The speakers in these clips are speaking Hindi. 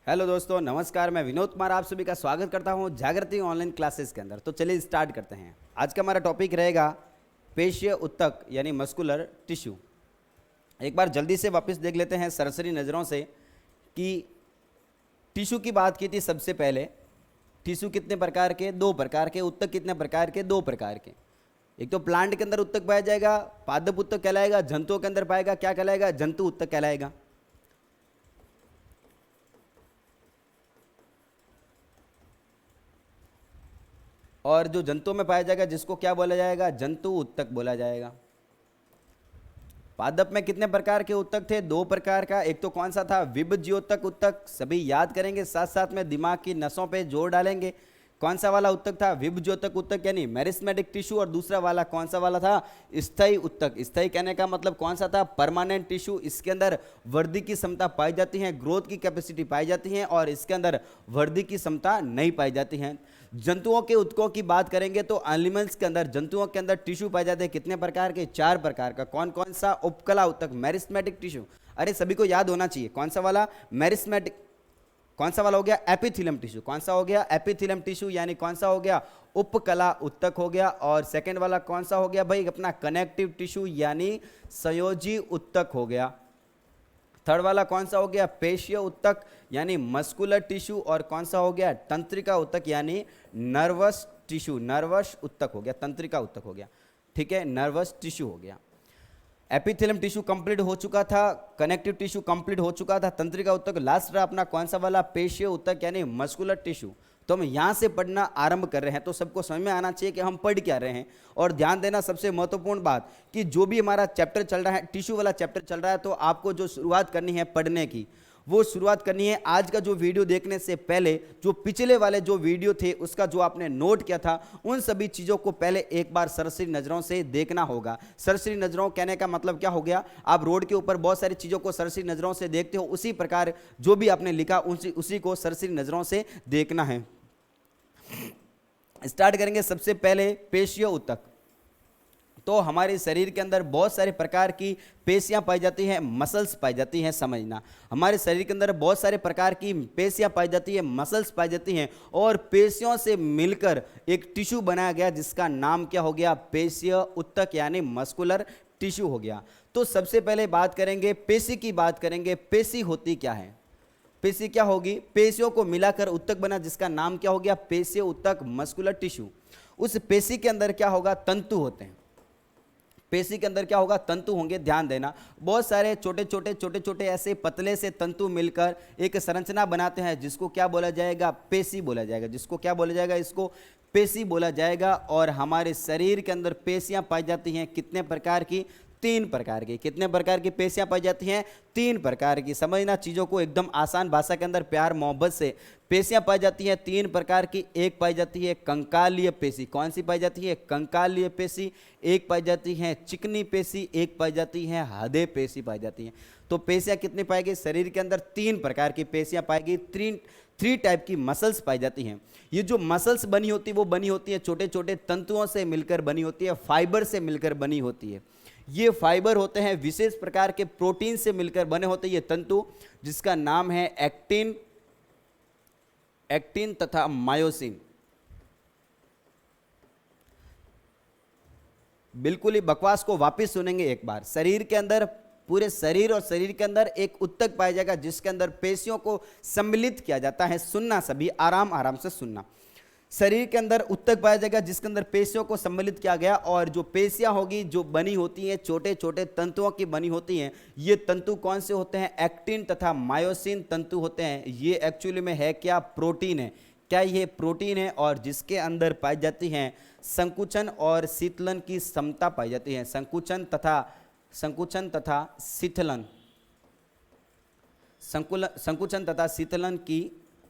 हेलो दोस्तों, नमस्कार। मैं विनोद कुमार आप सभी का स्वागत करता हूं जागृति ऑनलाइन क्लासेस के अंदर। तो चलिए स्टार्ट करते हैं। आज का हमारा टॉपिक रहेगा पेशीय उत्तक यानी मस्कुलर टिश्यू। एक बार जल्दी से वापस देख लेते हैं सरसरी नज़रों से कि टिश्यू की बात की थी सबसे पहले। टिश्यू कितने प्रकार के? दो प्रकार के। उत्तक कितने प्रकार के? दो प्रकार के। एक तो प्लांट के अंदर उत्तक पाया जाएगा, पादप उत्तक कहलाएगा। जंतुओं के अंदर पाएगा, क्या कहलाएगा? जंतु उत्तक कहलाएगा। और जो जंतुओं में पाया जाएगा जिसको क्या बोला जाएगा? जंतु उत्तक बोला जाएगा। पादप में कितने प्रकार के उत्तक थे? दो प्रकार का। एक तो कौन सा था? विभज्योतक उत्तक। सभी याद करेंगे, साथ साथ में दिमाग की नसों पे जोर डालेंगे। कौन सा वाला उत्तक था? विभज्योतक उत्तक यानी मेरिस्मेटिक टिश्यू। और दूसरा वाला कौन सा वाला था? स्थायी उत्तक। स्थायी कहने का मतलब कौन सा था? Permanent tissue. इसके अंदर वृद्धि की क्षमता पाई जाती है, ग्रोथ की कैपेसिटी पाई जाती है, और इसके अंदर वृद्धि की क्षमता नहीं पाई जाती है। जंतुओं के उत्तकों की बात करेंगे तो एनिमल्स के अंदर, जंतुओं के अंदर टिश्यू पाए जाते हैं। कितने प्रकार के? चार प्रकार का। कौन कौन सा? उपकला उत्तक, मेरिस्मेटिक टिश्यू। अरे सभी को याद होना चाहिए। कौन सा वाला? मेरिस्मेटिक। कौन सा वाला हो गया? Epithelium tissue. कौन सा हो गया? एपिथेलियम टिश्यू यानी कौन सा हो गया? उपकला उत्तक हो गया। और सेकंड वाला कौन सा हो गया भाई? अपना कनेक्टिव टिश्यू यानी संयोजी उत्तक हो गया। थर्ड वाला कौन सा हो गया? पेशीय उत्तक यानी मस्कुलर टिश्यू। और कौन सा हो गया? तंत्रिका उत्तक यानी नर्वस टिश्यू, नर्वस उत्तक हो गया, तंत्रिका उत्तक हो गया। ठीक है, नर्वस टिश्यू हो गया। एपिथेलियम टिश्यू कंप्लीट हो चुका था, कनेक्टिव टिश्यू कंप्लीट हो चुका था, तंत्रिका उत्तक लास्ट रहा अपना कौन सा वाला? पेशीय उत्तक यानी मस्कुलर टिश्यू। तो हम यहाँ से पढ़ना आरंभ कर रहे हैं तो सबको समझ में आना चाहिए कि हम पढ़ क्या रहे हैं। और ध्यान देना सबसे महत्वपूर्ण बात कि जो भी हमारा चैप्टर चल रहा है, टिश्यू वाला चैप्टर चल रहा है, तो आपको जो शुरुआत करनी है पढ़ने की, वो शुरुआत करनी है आज का जो वीडियो देखने से पहले। जो पिछले वाले जो वीडियो थे उसका जो आपने नोट किया था, उन सभी चीज़ों को पहले एक बार सरसरी नज़रों से देखना होगा। सरसरी नज़रों कहने का मतलब क्या हो गया? आप रोड के ऊपर बहुत सारी चीज़ों को सरसरी नज़रों से देखते हो, उसी प्रकार जो भी आपने लिखा उसी को सरसरी नज़रों से देखना है। स्टार्ट करेंगे सबसे पहले पेशीय उत्तक। तो हमारे शरीर के अंदर बहुत सारे प्रकार की पेशियां पाई जाती हैं, मसल्स पाई जाती हैं। समझना, हमारे शरीर के अंदर बहुत सारे प्रकार की पेशियां पाई जाती हैं, मसल्स पाई जाती हैं, और पेशियों से मिलकर एक टिश्यू बनाया गया जिसका नाम क्या हो गया? पेशीय उत्तक यानी मस्कुलर टिश्यू हो गया। तो सबसे पहले बात करेंगे पेशी की, बात करेंगे पेशी होती क्या है। पेशी क्या होगी? पेशियों को मिलाकर उत्तक बना जिसका नाम क्या हो गया? पेशीय उत्तक, मस्कुलर टिश्यू। उस पेशी के अंदर क्या होगा? तंतु होते हैं। पेशी के अंदर क्या होगा? तंतु होंगे। ध्यान देना, बहुत सारे छोटे छोटे ऐसे पतले से तंतु मिलकर एक संरचना बनाते हैं जिसको क्या बोला जाएगा? पेशी बोला जाएगा। जिसको क्या बोला जाएगा? इसको पेशी बोला जाएगा। और हमारे शरीर के अंदर पेशियां पाई जाती हैं कितने प्रकार की? तीन प्रकार की। कितने प्रकार की पेशियां पाई जाती हैं? तीन प्रकार की। समझना चीज़ों को एकदम आसान भाषा के अंदर प्यार मोहब्बत से। पेशियां पाई जाती हैं तीन प्रकार की। एक पाई जाती है कंकालीय पेशी। कौन सी पाई जाती है? कंकालीय पेशी। एक पाई जाती है चिकनी पेशी। एक पाई जाती है हृदय पेशी पाई जाती है। तो पेशियां कितनी पाएगी? शरीर के अंदर तीन प्रकार की पेशियां पाएगी। थ्री टाइप की मसल्स पाई जाती हैं। ये जो मसल्स बनी होती है वो बनी होती है छोटे छोटे तंतुओं से मिलकर बनी होती है, फाइबर से मिलकर बनी होती है। ये फाइबर होते हैं विशेष प्रकार के प्रोटीन से मिलकर बने होते हैं ये तंतु, जिसका नाम है एक्टिन तथा मायोसिन। बिल्कुल ही बकवास को वापस सुनेंगे एक बार। शरीर के अंदर, पूरे शरीर और शरीर के अंदर एक उत्तक पाया जाएगा जिसके अंदर पेशियों को सम्मिलित किया जाता है। सुनना सभी, आराम आराम से सुनना। शरीर के अंदर उत्तक पाया जाएगा जिसके अंदर पेशियों को सम्मिलित किया गया, और जो पेशियां होगी जो बनी होती हैं छोटे छोटे तंतुओं की बनी होती हैं। ये तंतु कौन से होते हैं? एक्टिन तथा मायोसिन तंतु होते हैं। ये एक्चुअली में है क्या? प्रोटीन है। क्या ये प्रोटीन है? और जिसके अंदर पाई जाती हैं संकुचन और शीतलन की क्षमता पाई जाती है। संकुचन तथा शीतलन, संकुचन तथा शीतलन की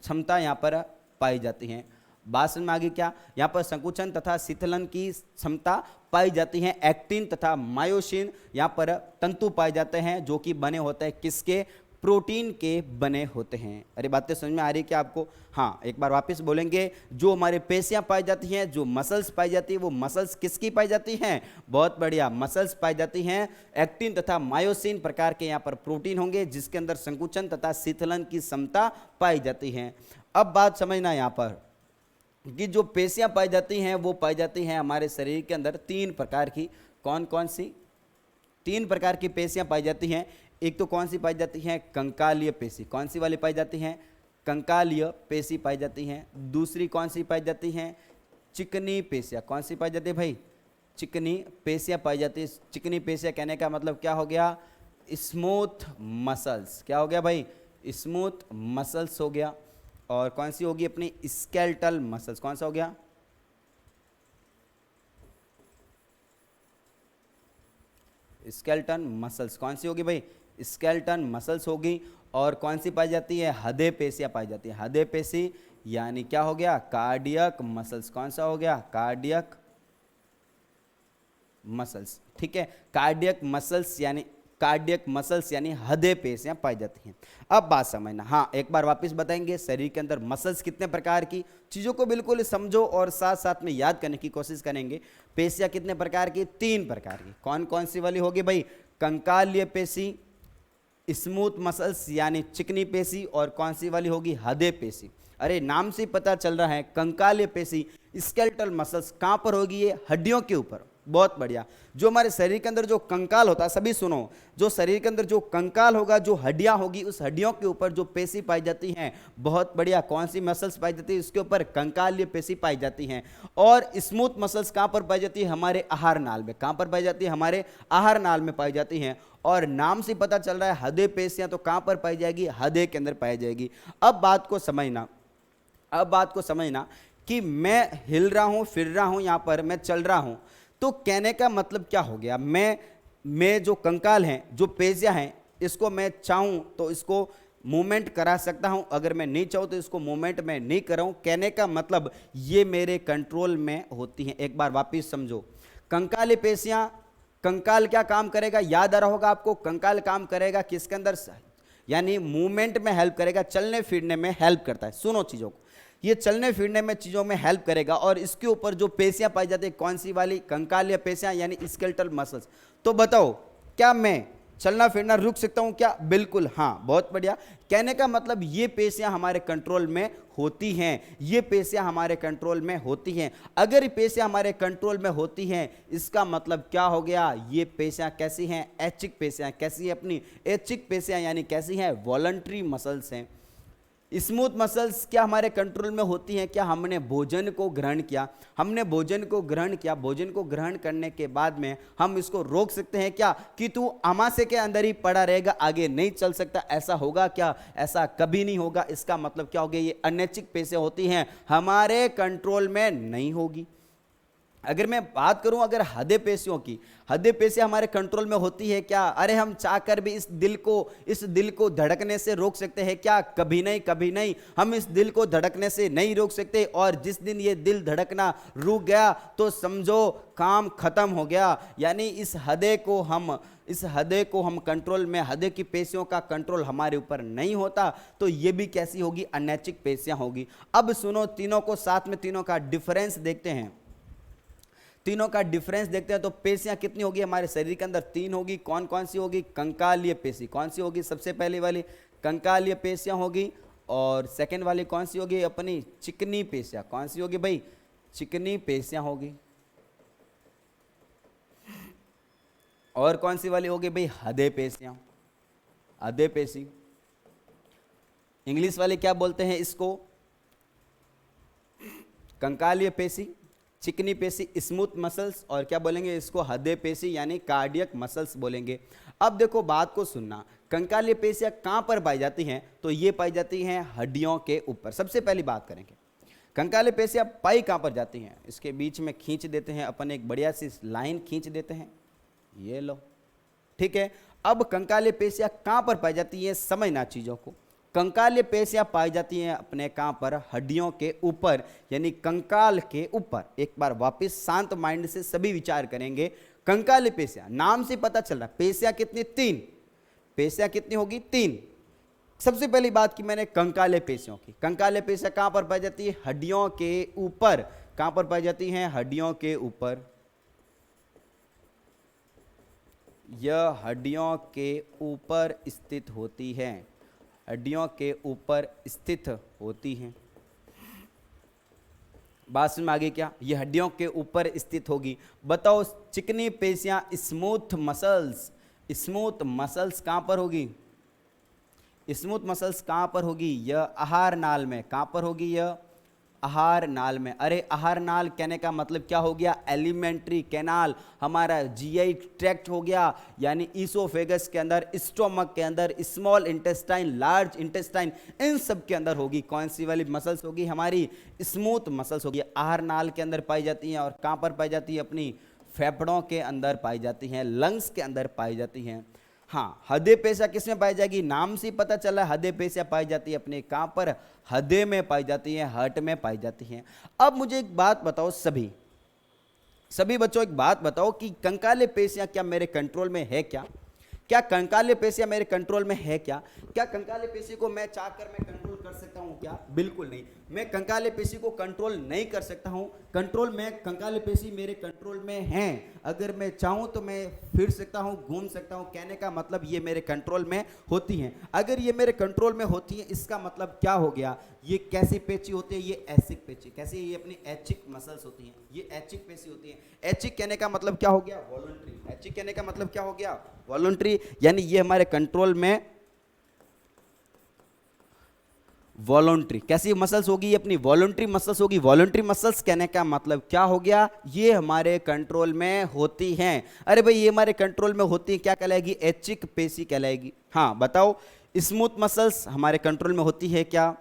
क्षमता यहाँ पर पाई जाती है। बात समझ में आ गई क्या? यहाँ पर संकुचन तथा शीतलन की क्षमता पाई जाती है। एक्टिन तथा मायोसिन यहाँ पर तंतु पाए जाते हैं जो कि बने होते हैं किसके? प्रोटीन के बने होते हैं। अरे बातें समझ में आ रही है क्या आपको? हाँ, एक बार वापस बोलेंगे। जो हमारे पेशियां पाई जाती हैं, जो मसल्स पाई जाती है, वो मसल्स किसकी पाई जाती हैं? बहुत बढ़िया, मसल्स पाई जाती हैं एक्टिन तथा मायोसिन प्रकार के यहाँ पर प्रोटीन होंगे जिसके अंदर संकुचन तथा शीतलन की क्षमता पाई जाती है। अब बात समझना यहाँ पर कि जो पेशियां पाई जाती हैं वो पाई जाती हैं हमारे शरीर के अंदर तीन प्रकार की। कौन कौन सी? तीन प्रकार की पेशियां पाई जाती हैं। एक तो कौन सी पाई जाती हैं? कंकालीय पेशी। कौन सी वाली पाई जाती हैं? कंकालीय पेशी पाई जाती हैं। दूसरी कौन सी पाई जाती हैं? चिकनी पेशियां। कौन सी पाई जाती है भाई? चिकनी पेशियां पाई जाती है। चिकनी पेशियां कहने का मतलब क्या हो गया? Smooth muscles. क्या हो गया भाई? स्मूथ मसल्स हो गया। और कौन सी होगी अपनी? Skeletal muscles. कौन सा हो गया? Skeleton muscles. कौन सी होगी भाई? स्केलेटन मसल्स होगी। और कौन सी पाई जाती है? हृदय पेशियां पाई जाती है। हृदय पेशी यानी क्या हो गया? Cardiac muscles. कौन सा हो गया? Cardiac muscles. ठीक है, कार्डियक मसल्स यानी हृदय पेशियां पाई जाती हैं। अब बात समझना। हाँ, एक बार वापस बताएंगे, शरीर के अंदर मसल्स कितने प्रकार की, चीजों को बिल्कुल समझो और साथ साथ में याद करने की कोशिश करेंगे। पेशियां कितने प्रकार की? तीन प्रकार की। कौन कौन सी वाली होगी भाई? कंकालीय पेशी, स्मूथ मसल्स यानी चिकनी पेशी, और कौन सी वाली होगी? हृदय पेशी। अरे नाम से पता चल रहा है, कंकालीय पेशी स्केलेटल मसल्स कहां पर होगी? ये हड्डियों के ऊपर। बहुत बढ़िया। जो हमारे शरीर के अंदर जो कंकाल होता है, सभी सुनो, जो शरीर के अंदर जो कंकाल होगा, जो हड्डियां होगी, उस हड्डियों के ऊपर जो पेशी पाई जाती हैं, बहुत बढ़िया, कौन सी मसल्स पाई जाती है? उसके ऊपर कंकालीय पेशी पाई जाती हैं। और स्मूथ मसल्स कहां पर पाई जाती है? हमारे आहार नाल में। कहां पर पाई जाती है? हमारे आहार नाल में पाई जाती हैं। और नाम से पता चल रहा है हृदय पेशियां तो कहां पर पाई जाएगी? हृदय के अंदर पाई जाएगी। अब बात को समझना कि मैं हिल रहा हूं, फिर रहा हूं, यहां पर मैं चल रहा हूं, तो कहने का मतलब क्या हो गया? मैं जो कंकाल हैं, जो पेशियां हैं, इसको मैं चाहूं तो इसको मूवमेंट करा सकता हूं, अगर मैं नहीं चाहूं तो इसको मूवमेंट में नहीं कराऊं। कहने का मतलब ये मेरे कंट्रोल में होती हैं। एक बार वापिस समझो, कंकाली पेशियां, कंकाल क्या काम करेगा? याद आ रहा होगा आपको, कंकाल काम करेगा किसके अंदर? यानी मूवमेंट में हेल्प करेगा, चलने फिरने में हेल्प करता है। सुनो चीजों को, ये चलने फिरने में चीजों में हेल्प करेगा। और इसके ऊपर जो पेशियां पाई जाती है, कौन सी वाली? कंकालीय पेशियां यानी स्केलेटल मसल्स। तो बताओ, क्या मैं चलना फिरना रुक सकता हूं क्या? बिल्कुल हाँ, बहुत बढ़िया। कहने का मतलब ये पेशियां हमारे कंट्रोल में होती हैं, ये पेशियां हमारे कंट्रोल में होती हैं। अगर ये पेशियां हमारे कंट्रोल में होती हैं, इसका मतलब क्या हो गया? ये पेशियां कैसी हैं? ऐच्छिक पेशियां। कैसी है अपनी? ऐच्छिक पेशियां यानी कैसी हैं? वॉलंटरी मसल्स हैं। स्मूथ मसल्स क्या हमारे कंट्रोल में होती हैं? क्या हमने भोजन को ग्रहण किया, भोजन को ग्रहण करने के बाद में हम इसको रोक सकते हैं क्या कि तू आमाशय के अंदर ही पड़ा रहेगा, आगे नहीं चल सकता? ऐसा होगा क्या? ऐसा कभी नहीं होगा। इसका मतलब क्या हो गया? ये अनैच्छिक पेशियां होती हैं, हमारे कंट्रोल में नहीं होगी। अगर मैं बात करूं अगर हृदय पेशियों की, हृदय पेशियां हमारे कंट्रोल में होती है क्या? अरे हम चाहकर भी इस दिल को धड़कने से रोक सकते हैं क्या? कभी नहीं, कभी नहीं। हम इस दिल को धड़कने से नहीं रोक सकते। और जिस दिन ये दिल धड़कना रुक गया तो समझो काम खत्म हो गया। यानी इस हृदय को हम कंट्रोल में, हृदय की पेशियों का कंट्रोल हमारे ऊपर नहीं होता, तो ये भी कैसी होगी? अनैच्छिक पेशियां होगी। अब सुनो, तीनों को साथ में, तीनों का डिफरेंस देखते हैं। तो पेशियां कितनी होगी हमारे शरीर के अंदर? तीन होगी। कौन कौन सी होगी? कंकालीय पेशी। कौन सी होगी? सबसे पहले वाली कंकालीय पेशियां होगी। और सेकंड वाली कौन सी होगी? अपनी चिकनी पेशियां। कौन सी होगी भाई? चिकनी पेशियां होगी। और कौन सी वाली होगी भाई? हृदय पेशियां, हृदय पेशी। इंग्लिश वाले क्या बोलते हैं इसको? कंकालीय पेशी, चिकनी पेशी, स्मूथ मसल्स, और क्या बोलेंगे इसको? हृदय पेशी यानी कार्डियक मसल्स बोलेंगे। अब देखो बात को सुनना, कंकालीय पेशियां कहां पर पाई जाती हैं? तो ये पाई जाती हैं हड्डियों के ऊपर। सबसे पहली बात करेंगे, कंकालीय पेशियां पाई कहां पर जाती हैं? इसके बीच में खींच देते हैं अपन, एक बढ़िया सी लाइन खींच देते हैं, ये लो, ठीक है। अब कंकालीय पेशियां कहां पर पाई जाती है? समझना चीजों को। कंकालीय पेशियां पाई जाती हैं अपने कहां पर? हड्डियों के ऊपर, यानी कंकाल के ऊपर। एक बार वापस शांत माइंड से सभी विचार करेंगे। कंकालीय पेशियां, नाम से पता चल रहा है, पेशियां कितनी? तीन। पेशियां कितनी होगी? तीन। सबसे पहली बात की मैंने कंकाले पेशियों की। कंकाले पेशियां कहां पर पाई जाती है? हड्डियों के ऊपर। कहां पर पाई जाती हैं? हड्डियों के ऊपर। यह हड्डियों के ऊपर स्थित होती हैं। हड्डियों के ऊपर स्थित होती हैं। बात समझ में आ गई क्या? ये हड्डियों के ऊपर स्थित होगी। बताओ चिकनी पेशियां, स्मूथ मसल्स, स्मूथ मसल्स कहां पर होगी? स्मूथ मसल्स कहां पर होगी? यह आहार नाल में। कहां पर होगी? यह आहार नाल में। अरे आहार नाल कहने का मतलब क्या हो गया? एलिमेंट्री कैनाल, हमारा जीआई ट्रैक्ट हो गया, यानी ईसोफेगस के अंदर, स्टोमक के अंदर, स्मॉल इंटेस्टाइन, लार्ज इंटेस्टाइन, इन सब के अंदर होगी। कौन सी वाली मसल्स होगी? हमारी स्मूथ मसल्स होगी। आहार नाल के अंदर पाई जाती हैं। और कहां पर पाई जाती है? अपनी फेफड़ों के अंदर पाई जाती हैं, लंग्स के अंदर पाई जाती हैं। हाँ, हृदय पेशियां किस में पाई जाएगी? नाम से पता चला हृदय पेशियां पाई जाती है अपने कहां पर? हृदय में पाई जाती है, हार्ट में पाई जाती हैं। अब मुझे एक बात बताओ, सभी बच्चों एक बात बताओ कि कंकाले पेशियां क्या मेरे कंट्रोल में है क्या? क्या कंकाले पेशियां मेरे कंट्रोल में है क्या? क्या कंकाले पेशी को मैं चाहकर मैं कंट्रोल कर सकता हूं क्या? बिल्कुल नहीं। मैं कंकाले पेशी को कंट्रोल नहीं कर सकता हूं। कंट्रोल में कंकाले पेशी मेरे कंट्रोल में हैं। अगर मैं चाहूं तो मैं फिर सकता हूं, घूम सकता हूं। कहने का मतलब ये मेरे कंट्रोल में होती हैं। अगर ये मेरे कंट्रोल में होती हैं, इसका मतलब क्या हो गया? ये कैसी पेशी होती है? ये ऐचिक पेशी। कैसी? ये अपनी ऐचिक मसल्स होती हैं, ये ऐचिक पेशी होती हैं। ऐचिक कहने का मतलब क्या हो गया? वॉलंटरी। ऐचिक कहने का मतलब क्या हो गया? वॉलंटरी, यानी ये हमारे कंट्रोल में वॉलंटरी। कैसी मसल्स होगी? ये अपनी वॉलंटरी मसल्स होगी। वॉलंटरी मसल्स कहने का मतलब क्या हो गया? ये हमारे कंट्रोल में होती हैं। अरे भाई ये हमारे कंट्रोल में होती है, क्या कहलाएगी? ऐच्छिक पेशी कहलाएगी। हाँ बताओ, स्मूथ मसल्स हमारे कंट्रोल में होती है क्या?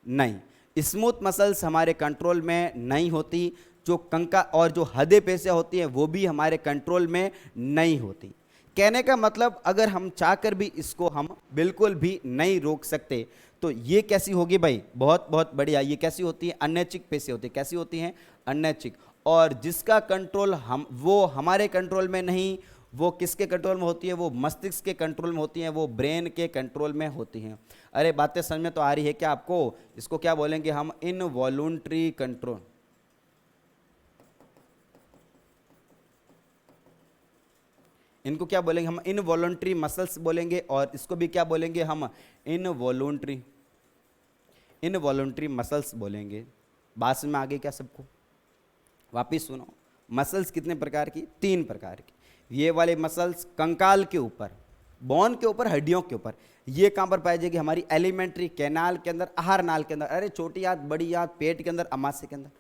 नहीं, स्मूथ मसल्स हमारे कंट्रोल में नहीं होती। जो कंका और जो हृदय पेशियां होती हैं वो भी हमारे कंट्रोल में नहीं होती। कहने का मतलब अगर हम चाहकर भी इसको हम बिल्कुल भी नहीं रोक सकते। तो ये कैसी होगी भाई? बहुत बहुत बढ़िया। ये कैसी होती है? अनैच्छिक पेशी होती है। कैसी होती हैं? अनैच्छिक। और जिसका कंट्रोल हम, वो हमारे कंट्रोल में नहीं, वो किसके कंट्रोल में होती है? वो मस्तिष्क के कंट्रोल में होती हैं, वो ब्रेन के कंट्रोल में होती हैं। अरे बातें समझ में तो आ रही है क्या आपको? इसको क्या बोलेंगे हम? Involuntary control. इनको क्या बोलेंगे हम? इनवॉलंटरी मसल्स बोलेंगे। और इसको भी क्या बोलेंगे हम? इनवॉलंटरी मसल्स बोलेंगे। बात में आ गई क्या सबको? वापिस सुनो, मसल्स कितने प्रकार की? 3 प्रकार की। ये वाले मसल्स कंकाल के ऊपर, बोन के ऊपर, हड्डियों के ऊपर। ये कहां पर पाई जाएगी? हमारी एलिमेंट्री कैनाल के अंदर, आहार नाल के अंदर। अरे छोटी याद, बड़ी याद, पेट के अंदर, अमाशय के अंदर।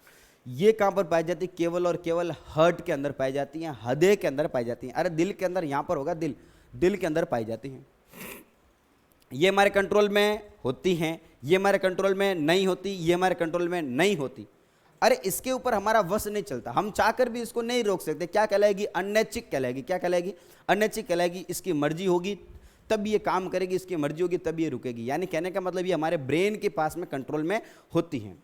ये कहां पर पाई जाती है? केवल और केवल हार्ट के अंदर पाई जाती हैं, हृदय के अंदर पाई जाती हैं। अरे दिल के अंदर, यहां पर होगा दिल के अंदर पाई जाती हैं। ये हमारे कंट्रोल में होती हैं, ये हमारे कंट्रोल में नहीं होती, ये हमारे कंट्रोल में नहीं होती। अरे इसके ऊपर हमारा वश नहीं चलता, हम चाहकर भी इसको नहीं रोक सकते। क्या कहलाएगी? अनैच्छिक कहलाएगी। क्या कहलाएगी? अनैच्छिक कहलाएगी। इसकी मर्जी होगी तब ये काम करेगी, इसकी मर्जी होगी तब ये रुकेगी। यानी कहने का मतलब ये हमारे ब्रेन के पास में कंट्रोल में होती हैं।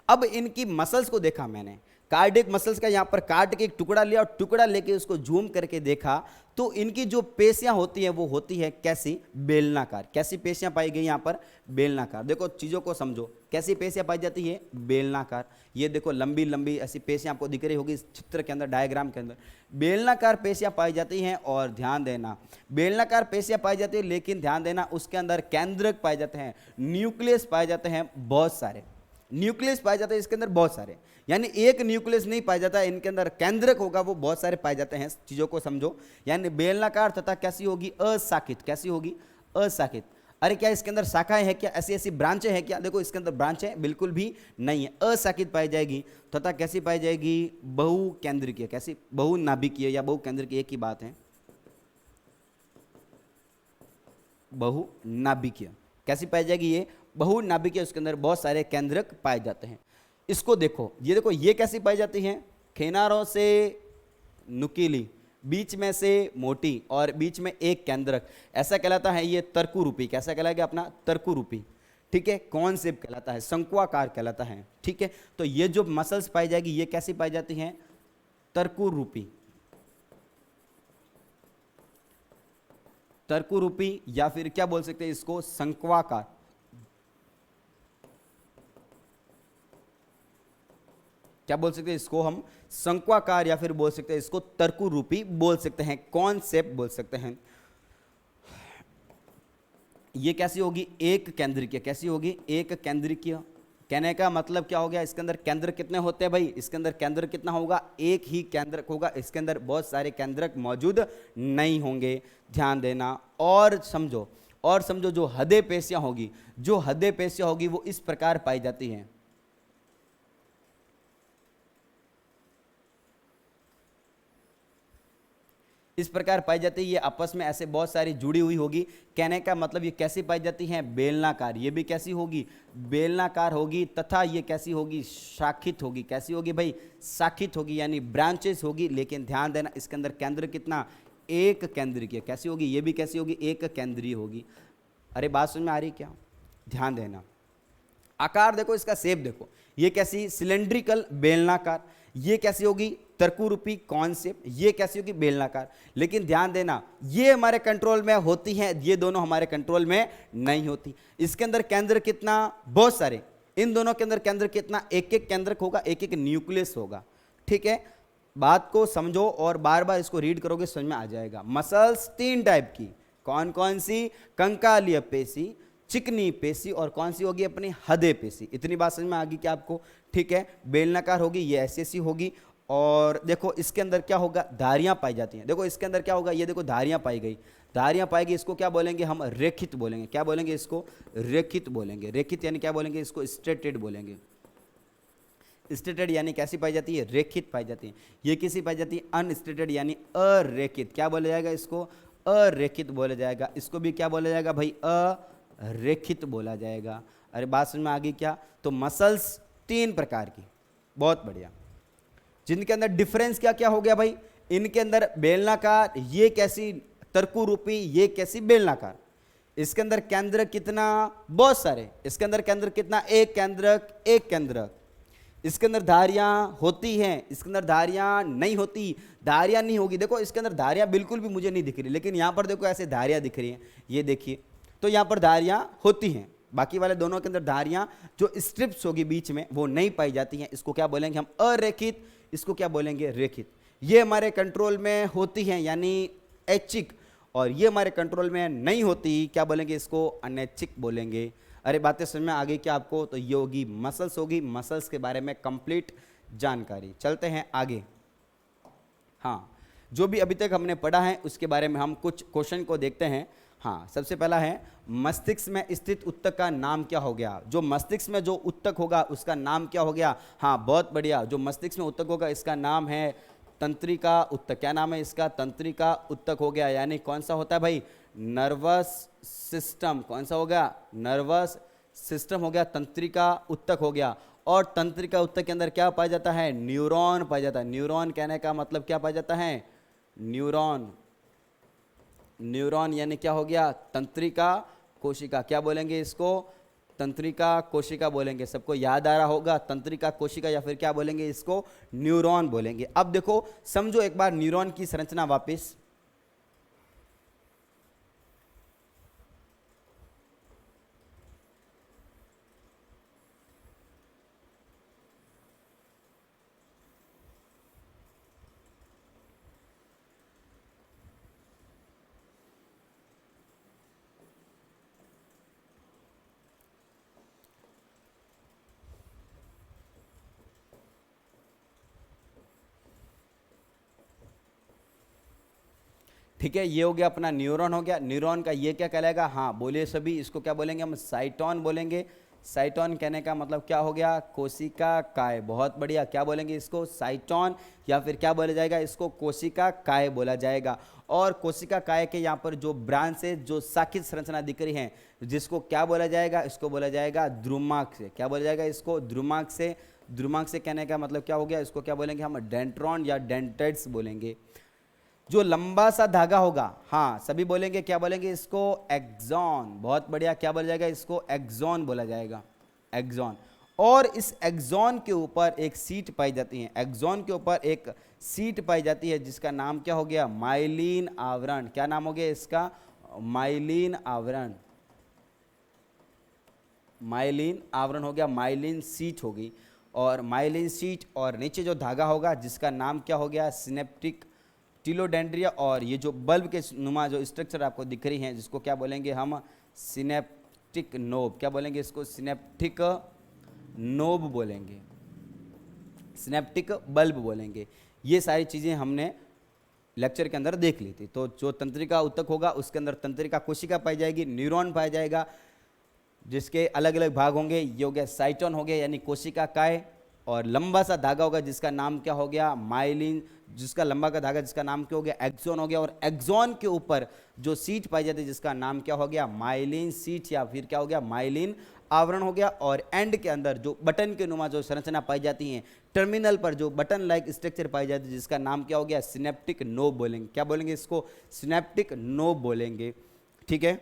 अब इनकी मसल्स को देखा मैंने, कार्डियक मसल्स का, यहाँ पर काट के एक टुकड़ा लिया और टुकड़ा लेके उसको जूम करके देखा तो इनकी जो पेशियां होती हैं वो होती है कैसी? बेलनाकार। कैसी पेशियां पाई गई यहाँ पर? बेलनाकार। देखो चीज़ों को समझो, कैसी पेशियां पाई जाती है? बेलनाकार। ये देखो लंबी लंबी ऐसी पेशियां आपको दिख रही होगी इस चित्र के अंदर, डायग्राम के अंदर। बेलनाकार पेशियां पाई जाती हैं। और ध्यान देना, बेलनाकार पेशियां पाई जाती है, लेकिन ध्यान देना उसके अंदर केंद्रक पाए जाते हैं, न्यूक्लियस पाए जाते हैं, बहुत सारे न्यूक्लियस पाए जाते हैं इसके अंदर, बहुत सारे। यानी एक न्यूक्लियस नहीं पाया जाता, इनके अंदर केंद्रक होगा, वो बहुत सारे पाए जाते हैं। चीजों को समझो, यानी बेलनाकार तथा कैसी होगी? अशाखित। कैसी होगी? अशाखित। अरे क्या इसके अंदर शाखाएं हैं क्या? ऐसी ऐसी ब्रांचें हैं क्या? देखो इसके अंदर ब्रांचें बिल्कुल भी नहीं है, अशाखित पाई जाएगी। तथा कैसी पाई जाएगी? बहुकेंद्रिकीय। कैसी? बहुनाभिकीय या बहुकेंद्रिकीय, एक ही बात है। बहुनाभिकीय। कैसी पाई जाएगी? ये बहुनाभिकीय। उसके अंदर बहुत सारे केंद्रक पाए जाते हैं। इसको देखो, ये देखो, ये कैसी पाई जाती हैं? किनारों से नुकीली, बीच में से मोटी और बीच में एक केंद्रक, ऐसा कहलाता है ये तर्कु रूपी। कैसा कहलाएगा? अपना तर्कु रूपी। ठीक है, कौन से कहलाता है? शंक्वाकार कहलाता है। ठीक है, तो ये जो मसल्स पाई जाएगी ये कैसी पाई जाती हैं? तर्कु रूपी। तर्कुरूपी या फिर क्या बोल सकते हैं इसको संक्वाकार, क्या बोल सकते हैं इसको हम संक्वाकार या फिर बोल सकते हैं इसको तर्कुरूपी बोल सकते हैं, कॉन्सेप्ट बोल सकते हैं। ये कैसी होगी? एक केंद्रिकीय। कैसी होगी? एक केंद्रिकीय। कहने का मतलब क्या हो गया? इसके अंदर केंद्र कितने होते हैं भाई? इसके अंदर केंद्र कितना होगा? एक ही केंद्रक होगा, इसके अंदर बहुत सारे केंद्रक मौजूद नहीं होंगे, ध्यान देना। और समझो जो हृदय पेशियां होगी, जो हृदय पेशियां होगी वो इस प्रकार पाई जाती हैं। इस प्रकार पाई जाती है, ये आपस में ऐसे बहुत सारी जुड़ी हुई होगी। कहने का मतलब ये कैसी पाई जाती हैं? बेलनाकार। ये भी कैसी होगी? बेलनाकार होगी। तथा ये कैसी होगी? शाखित होगी। कैसी होगी भाई? शाखित होगी, यानी ब्रांचेस होगी। लेकिन ध्यान देना इसके अंदर केंद्र कितना? एक केंद्रीय। कैसी होगी? ये भी कैसी होगी? एक केंद्रीय होगी। अरे बात समझ में आ रही क्या? ध्यान देना। आकार देखो, इसका शेप देखो, ये कैसी? सिलेंड्रिकल, बेलनाकार। ये कैसी होगी? तर्कुरूपी, कॉन्सेप्ट। ये कैसी होगी? बेलनाकार। लेकिन ध्यान देना ये हमारे कंट्रोल में होती हैं, ये दोनों हमारे कंट्रोल में नहीं होती। इसके अंदर केंद्र कितना? बहुत सारे। इन दोनों के अंदर केंद्र कितना? एक एक केंद्रक होगा, एक एक न्यूक्लियस होगा। ठीक है, बात को समझो और बार बार इसको रीड करोगे समझ में आ जाएगा। मसल्स तीन टाइप की, कौन कौन सी? कंकालीय पेशी, चिकनी पेशी और कौन सी होगी? अपनी हृदय पेशी। इतनी बात समझ में आ गई क्या आपको? ठीक है, बेलनाकार होगी, ये ऐसी होगी। और देखो इसके अंदर क्या होगा? धारियां पाई जाती हैं। देखो इसके अंदर क्या होगा? ये देखो धारियां पाई गई, धारियां पाएगी। इसको क्या बोलेंगे हम? रेखित बोलेंगे। क्या बोलेंगे इसको? रेखित बोलेंगे। रेखित यानी क्या बोलेंगे इसको? स्ट्रेटेड बोलेंगे। स्ट्रेटेड यानी कैसी पाई जाती है? रेखित पाई जाती है। ये किसी पाई जाती है? अनस्ट्रेटेड यानी अरेखित। क्या बोला जाएगा इसको? अरेखित बोला जाएगा। इसको भी क्या बोला जाएगा भाई? अरेखित बोला जाएगा। अरे बात समझ में आ गई क्या? तो मसल्स तीन प्रकार की, बहुत बढ़िया, जिनके अंदर डिफरेंस क्या क्या हो गया भाई? इनके अंदर बेलनाकार, ये कैसी? तर्कुरूपी, ये कैसी? बेलनाकार। इसके अंदर केंद्र कितना? बहुत सारे। इसके अंदर केंद्र कितना? एक केंद्रक, एक केंद्रक। इसके अंदर धारियां होती हैं, इसके अंदर धारियां नहीं होती। धारियां नहीं होगी, देखो इसके अंदर धारियां बिल्कुल भी मुझे नहीं दिख रही, लेकिन यहां पर देखो ऐसे धारियां दिख रही हैं, ये देखिए। तो यहां पर धारियां होती हैं, बाकी वाले दोनों के अंदर धारियां जो स्ट्रिप्स होगी बीच में वो नहीं पाई जाती हैं। इसको क्या बोलेंगे हम? अरेखित। इसको क्या बोलेंगे? रेखित। ये हमारे कंट्रोल में होती हैं यानी ऐच्छिक, और ये हमारे कंट्रोल में नहीं होती, क्या बोलेंगे इसको? अनैच्छिक बोलेंगे। अरे बातें समझ में आ गई क्या आपको? तो ये होगी मसल्स, होगी मसल्स के बारे में कंप्लीट जानकारी। चलते हैं आगे। हाँ, जो भी अभी तक हमने पढ़ा है उसके बारे में हम कुछ क्वेश्चन को देखते हैं। हाँ, सबसे पहला है मस्तिष्क में स्थित उत्तक का नाम क्या हो गया? जो मस्तिष्क में जो उत्तक होगा उसका नाम क्या हो गया? हाँ, बहुत बढ़िया, जो मस्तिष्क में उत्तक होगा इसका नाम है तंत्रिका उत्तक। क्या नाम है इसका? तंत्रिका उत्तक हो गया। यानी कौन सा होता है भाई? Nervous system. कौन सा हो गया? नर्वस सिस्टम हो गया, तंत्रिका उत्तक हो गया। और तंत्रिका उत्तक के अंदर क्या पाया जाता है? न्यूरॉन पाया जाता है। न्यूरॉन कहने का मतलब क्या पाया जाता है? न्यूरॉन। न्यूरॉन यानी क्या हो गया? तंत्रिका कोशिका। क्या बोलेंगे इसको? तंत्रिका कोशिका बोलेंगे। सबको याद आ रहा होगा, तंत्रिका कोशिका या फिर क्या बोलेंगे इसको? न्यूरॉन बोलेंगे। अब देखो समझो एक बार न्यूरॉन की संरचना वापस। ठीक है, ये हो गया अपना न्यूरॉन हो गया। न्यूरॉन का ये क्या कहलाएगा? हाँ बोलिए सभी, इसको क्या बोलेंगे हम? साइटोन बोलेंगे। साइटोन कहने का मतलब क्या हो गया? कोशिका काय। बहुत बढ़िया, क्या बोलेंगे इसको? साइटोन, या फिर क्या बोला जाएगा इसको? कोशिका काय बोला जाएगा। और कोशिका काय के यहाँ पर जो ब्रांचेस, जो शाखित संरचना दिख रही हैं, जिसको क्या बोला जाएगा? इसको बोला जाएगा द्रुमांक से। क्या बोला जाएगा इसको? द्रुमांक से। द्रुमांक से कहने का मतलब क्या हो गया? इसको क्या बोलेंगे हम? डेंड्रॉन या डेंटेट्स बोलेंगे। जो लंबा सा धागा होगा, हाँ सभी बोलेंगे, क्या बोलेंगे इसको? एक्सॉन। बहुत बढ़िया, क्या बोला जाएगा इसको? एक्सॉन बोला जाएगा। एक्सॉन। और इस एक्सॉन के ऊपर एक सीट पाई जाती है। एक्सॉन के ऊपर एक सीट पाई जाती है जिसका नाम क्या हो गया? माइलिन आवरण। क्या नाम हो गया इसका? माइलिन आवरण, माइलिन आवरण हो गया, माइलिन सीट होगी, और माइलिन सीट और नीचे जो धागा होगा जिसका नाम क्या हो गया, सिनेप्टिक टिलोडेंड्रिया, और ये जो बल्ब के नुमा जो स्ट्रक्चर आपको दिख रही हैं जिसको क्या बोलेंगे हम, सिनेप्टिक नोब, क्या बोलेंगे इसको, सिनेप्टिक नोब बोलेंगे, सिनेप्टिक बल्ब बोलेंगे। ये सारी चीज़ें हमने लेक्चर के अंदर देख ली थी। तो जो तंत्रिका ऊतक होगा उसके अंदर तंत्रिका कोशिका पाई जाएगी, न्यूरॉन पाया जाएगा जिसके अलग अलग भाग होंगे, ये हो गया साइटोन हो गया यानी कोशिका काय, और लंबा सा धागा होगा जिसका नाम क्या हो गया, माइलिन, जिसका लंबा का धागा जिसका नाम क्या हो गया, एक्सोन हो गया, और एक्सोन के ऊपर जो सीट पाई जाती है जिसका नाम क्या हो गया, माइलिन सीट, या फिर क्या हो गया, माइलिन आवरण हो गया। और एंड के अंदर जो बटन के नुमा जो संरचना पाई जाती है, टर्मिनल पर जो बटन लाइक स्ट्रक्चर पाई जाती है जिसका नाम क्या हो गया, सिनेप्टिक नोब बोलेंगे, क्या बोलेंगे इसको, सिनेप्टिक नोब बोलेंगे। ठीक है,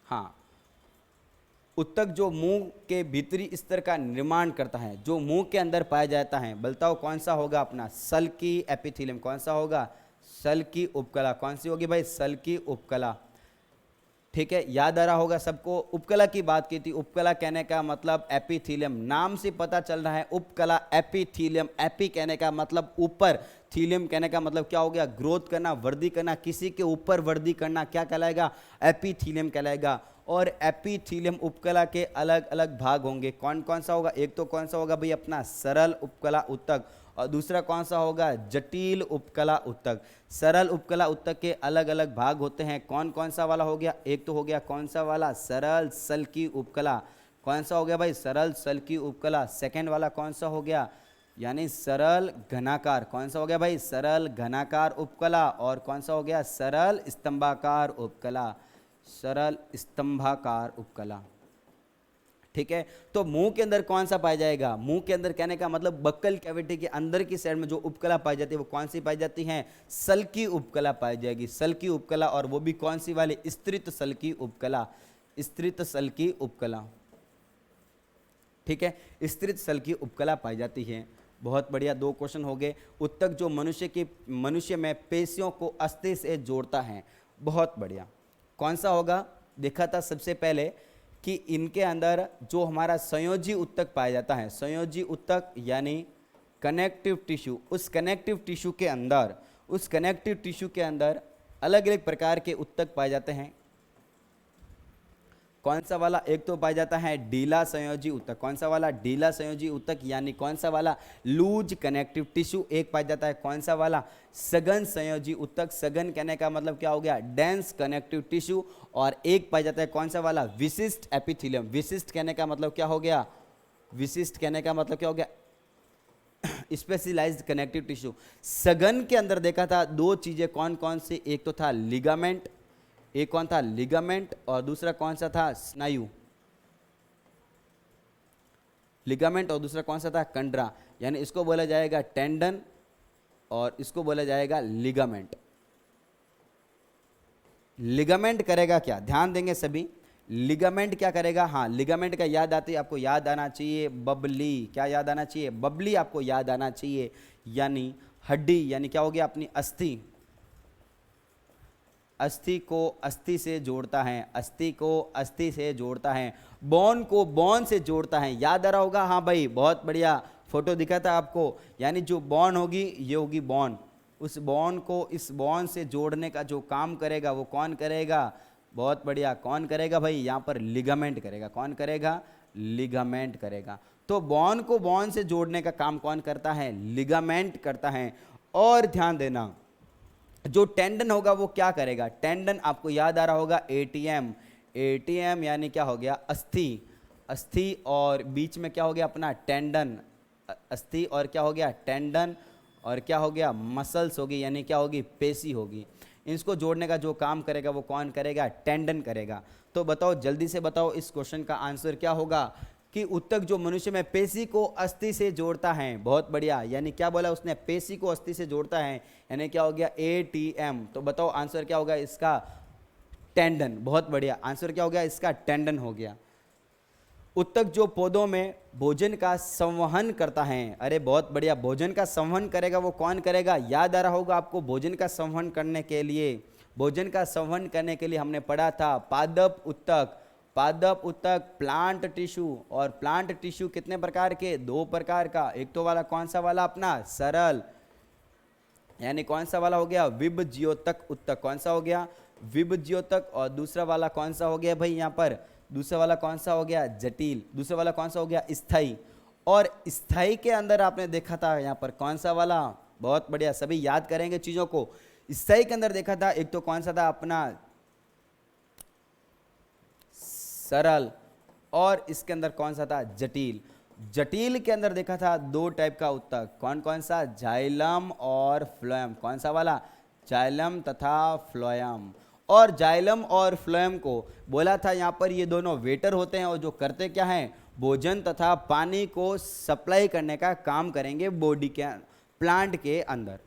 हाँ, उत्तक जो मुंह के भीतरी स्तर का निर्माण करता है, जो मुंह के अंदर पाया जाता है, बताओ कौन सा होगा अपना, सल्की एपिथेलियम, कौन सा होगा, सल्की उपकला, कौन सी होगी भाई, सल्की उपकला। ठीक है, याद आ रहा होगा सबको, उपकला की बात की थी, उपकला कहने का मतलब एपिथेलियम, नाम से पता चल रहा है उपकला एपिथेलियम, एपी कहने का मतलब ऊपर, थीलियम कहने का मतलब क्या हो गया, ग्रोथ करना, वृद्धि करना, किसी के ऊपर वृद्धि करना, क्या कहलाएगा, एपिथेलियम कहलाएगा। और एपिथेलियम उपकला के अलग अलग भाग होंगे, कौन कौन सा होगा, एक तो कौन सा होगा भाई अपना सरल उपकला ऊतक, और दूसरा कौन सा होगा, जटिल उपकला ऊतक। सरल उपकला ऊतक के अलग अलग भाग होते हैं, कौन कौन सा वाला हो गया, एक तो हो गया कौन सा वाला, सरल सल्की उपकला, कौन सा हो गया भाई, सरल सल्की उपकला। सेकेंड वाला कौन सा हो गया, यानी सरल घनाकार, कौन सा हो गया भाई, सरल घनाकार उपकला। और कौन सा हो गया, सरल स्तंभाकार उपकला, सरल स्तंभाकार उपकला। ठीक है, तो मुंह के अंदर कौन सा पाया जाएगा, मुंह के अंदर कहने का मतलब बक्कल कैविटी के अंदर की साइड में जो उपकला पाई जाती है वो कौन सी पाई जाती है, सल्की उपकला पाई जाएगी, सल्की उपकला, और वो भी कौन सी वाली, स्त्रित सल्की उपकला, स्त्रित सल्की उपकला। ठीक है, स्त्रित सल्की उपकला पाई जाती है। बहुत बढ़िया, दो क्वेश्चन हो गए। उत्तक जो मनुष्य में पेशियों को अस्थि से जोड़ता है, बहुत बढ़िया। कौन सा होगा, देखा था सबसे पहले कि इनके अंदर जो हमारा संयोजी उत्तक पाया जाता है, संयोजी उत्तक यानी कनेक्टिव टिश्यू, उस कनेक्टिव टिश्यू के अंदर, उस कनेक्टिव टिश्यू के अंदर अलग अलग प्रकार के उत्तक पाए जाते हैं। कौन सा वाला, एक तो पाया जाता है ढीला संयोजी उत्तक, कौन सा वाला, ढीला संयोजी उत्तक यानी कौन सा वाला, लूज कनेक्टिव टिश्यू। एक पाया जाता है कौन सा वाला, सघन संयोजी उत्तक, सघन कहने का मतलब क्या हो गया, डेंस कनेक्टिव टिश्यू। और एक पाया जाता है कौन सा वाला, विशिष्ट एपिथेलियम, विशिष्ट कहने का मतलब क्या हो गया, विशिष्ट कहने का मतलब क्या हो गया, स्पेशलाइज्ड कनेक्टिव टिश्यू। सघन के अंदर देखा था दो चीजें, कौन कौन सी, एक तो था लिगामेंट, एक कौन था, लिगामेंट, और दूसरा कौन सा था, स्नायु, लिगामेंट, और दूसरा कौन सा था, कंडरा, यानी इसको बोला जाएगा टेंडन और इसको बोला जाएगा लिगामेंट। लिगामेंट करेगा क्या, ध्यान देंगे सभी, लिगामेंट क्या करेगा, हाँ, लिगामेंट का याद आते ही आपको याद आना चाहिए बबली, क्या याद आना चाहिए, बबली आपको याद आना चाहिए, यानी हड्डी, यानी क्या हो गया अपनी अस्थि, अस्थि को अस्थि से जोड़ता है, अस्थि को अस्थि से जोड़ता है, बोन को बोन से जोड़ता है। याद आ रहा होगा, हाँ भाई, बहुत बढ़िया, फोटो दिखा था आपको, यानी जो बोन होगी ये होगी बोन, उस बोन को इस बोन से जोड़ने का जो काम करेगा वो कौन करेगा, बहुत बढ़िया, कौन करेगा भाई, यहाँ पर लिगामेंट करेगा, कौन करेगा, लिगामेंट करेगा। तो बोन को बोन से जोड़ने का काम कौन करता है, लिगामेंट करता है। और ध्यान देना, जो टेंडन होगा वो क्या करेगा, टेंडन आपको याद आ रहा होगा एटीएम, एटीएम यानी क्या हो गया, अस्थि, अस्थि, और बीच में क्या हो गया अपना टेंडन, अस्थि, और क्या हो गया टेंडन, और क्या हो गया मसल्स होगी, यानी क्या होगी, पेशी होगी। इसको जोड़ने का जो काम करेगा वो कौन करेगा, टेंडन करेगा। तो बताओ, जल्दी से बताओ, इस क्वेश्चन का आंसर क्या होगा कि उत्तक जो मनुष्य में पेशी को अस्थि से जोड़ता है, बहुत बढ़िया, यानी क्या बोला उसने, पेशी को अस्थि से जोड़ता है, यानी क्या हो गया, एटीएम। तो बताओ आंसर क्या होगा इसका, टेंडन, बहुत बढ़िया, आंसर क्या हो गया इसका, टेंडन हो गया। उत्तक जो पौधों में भोजन का संवहन करता है। अरे बहुत बढ़िया, भोजन का संवहन करेगा वो कौन करेगा? याद आ रहा होगा आपको, भोजन का संवहन करने के लिए, भोजन का संवहन करने के लिए हमने पढ़ा था पादप उत्तक। पादप उत्तक प्लांट टिश्यू, और प्लांट टिश्यू कितने प्रकार के? 2 प्रकार का। एक तो वाला कौन सा वाला अपना सरल, यानी कौन सा वाला हो गया? विभज्योतक उत्तक। कौन सा हो गया? विभज्योतक। और दूसरा वाला कौन सा हो गया भाई यहाँ पर? दूसरा वाला कौन सा हो गया? जटिल। दूसरा वाला कौन सा हो गया? स्थायी। और स्थायी के अंदर आपने देखा था यहाँ पर कौन सा वाला? बहुत बढ़िया, सभी याद करेंगे चीजों को। स्थायी के अंदर देखा था एक तो कौन सा था अपना? सरल। और इसके अंदर कौन सा था? जटिल। जटिल के अंदर देखा था 2 टाइप का उत्तक। कौन कौन सा? जाइलम और फ्लोएम। कौन सा वाला? जाइलम तथा फ्लोएम। और जाइलम और फ्लोएम को बोला था यहाँ पर ये दोनों वेटर होते हैं, और जो करते क्या हैं? भोजन तथा पानी को सप्लाई करने का काम करेंगे बॉडी के, प्लांट के अंदर।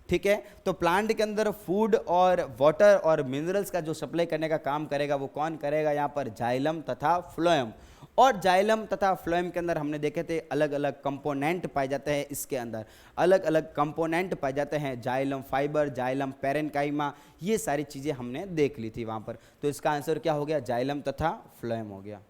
ठीक है, तो प्लांट के अंदर फूड और वाटर और मिनरल्स का जो सप्लाई करने का काम करेगा वो कौन करेगा? यहाँ पर जाइलम तथा फ्लोएम। और जाइलम तथा फ्लोएम के अंदर हमने देखे थे अलग अलग कंपोनेंट पाए जाते हैं। इसके अंदर अलग अलग कंपोनेंट पाए जाते हैं, जाइलम फाइबर, जाइलम पैरेन्काइमा, ये सारी चीज़ें हमने देख ली थी वहाँ पर। तो इसका आंसर क्या हो गया? जाइलम तथा फ्लोएम हो गया।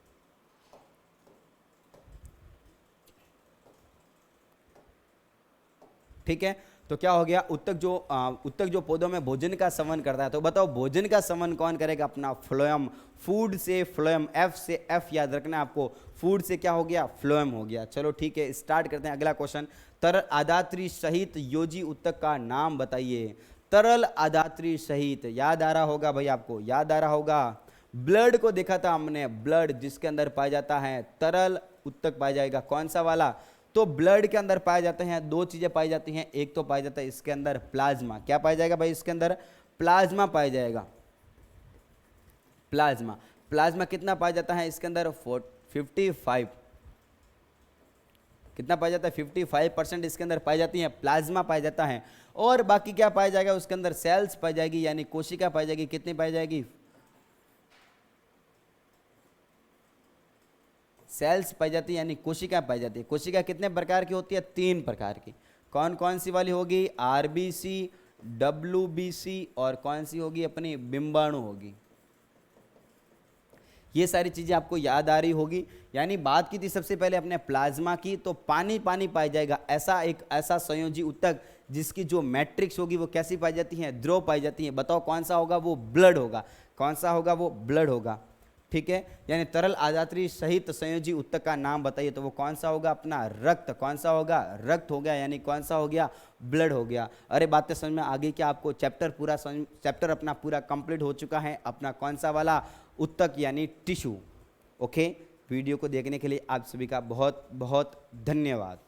ठीक है, तो क्या हो गया? उत्तक जो पौधों में भोजन का संवहन करता है। तो बताओ भोजन का संवहन कौन करेगा? अपना फ्लोएम। फूड से फ्लोएम, एफ से एफ याद रखना है आपको। फूड से क्या हो गया? फ्लोएम हो गया। चलो ठीक है, स्टार्ट करते हैं अगला क्वेश्चन। तरल आधात्री सहित योजी उत्तक का नाम बताइए। तरल आधात्री सहित, याद आ रहा होगा भाई आपको, याद आ रहा होगा। ब्लड को देखा था हमने, ब्लड जिसके अंदर पाया जाता है तरल उत्तक पाया जाएगा। कौन सा वाला? तो ब्लड के अंदर पाए जाते हैं 2 चीजें पाई जाती हैं। एक तो पाया जाता है इसके अंदर प्लाज्मा। क्या पाया जाएगा भाई? इसके अंदर प्लाज्मा पाया जाएगा। प्लाज्मा। प्लाज्मा कितना पाया जाता है इसके अंदर? 55। कितना पाया जाता है? 55% इसके अंदर पाई जाती है, प्लाज्मा पाया जाता है। और बाकी क्या पाया जाएगा उसके अंदर? सेल्स पाई जाएगी, यानी कोशिका पाई जाएगी। कितनी पाई जाएगी? सेल्स पाई जाती है, यानी कोशिका पाई जाती है। कोशिका कितने प्रकार की होती है? 3 प्रकार की। कौन कौन सी वाली होगी? आरबीसी, डब्ल्यूबीसी, और कौन सी होगी? अपनी बिंबाणु होगी। ये सारी चीजें आपको याद आ रही होगी। यानी बात की थी सबसे पहले अपने प्लाज्मा की, तो पानी पानी पाई जाएगा। ऐसा संयोजी उत्तक जिसकी जो मैट्रिक्स होगी वो कैसी पाई जाती है? द्रव पाई जाती है। बताओ कौन सा होगा? वो ब्लड होगा। कौन सा होगा? वो ब्लड होगा। ठीक है, यानी तरल आधात्री सहित संयोजी उत्तक का नाम बताइए। तो वो कौन सा होगा? अपना रक्त। कौन सा होगा? रक्त हो गया, यानी कौन सा हो गया? ब्लड हो गया। अरे बातें समझ में आ गई क्या आपको? चैप्टर अपना पूरा कंप्लीट हो चुका है। अपना कौन सा वाला? उत्तक यानी टिश्यू। ओके, वीडियो को देखने के लिए आप सभी का बहुत बहुत धन्यवाद।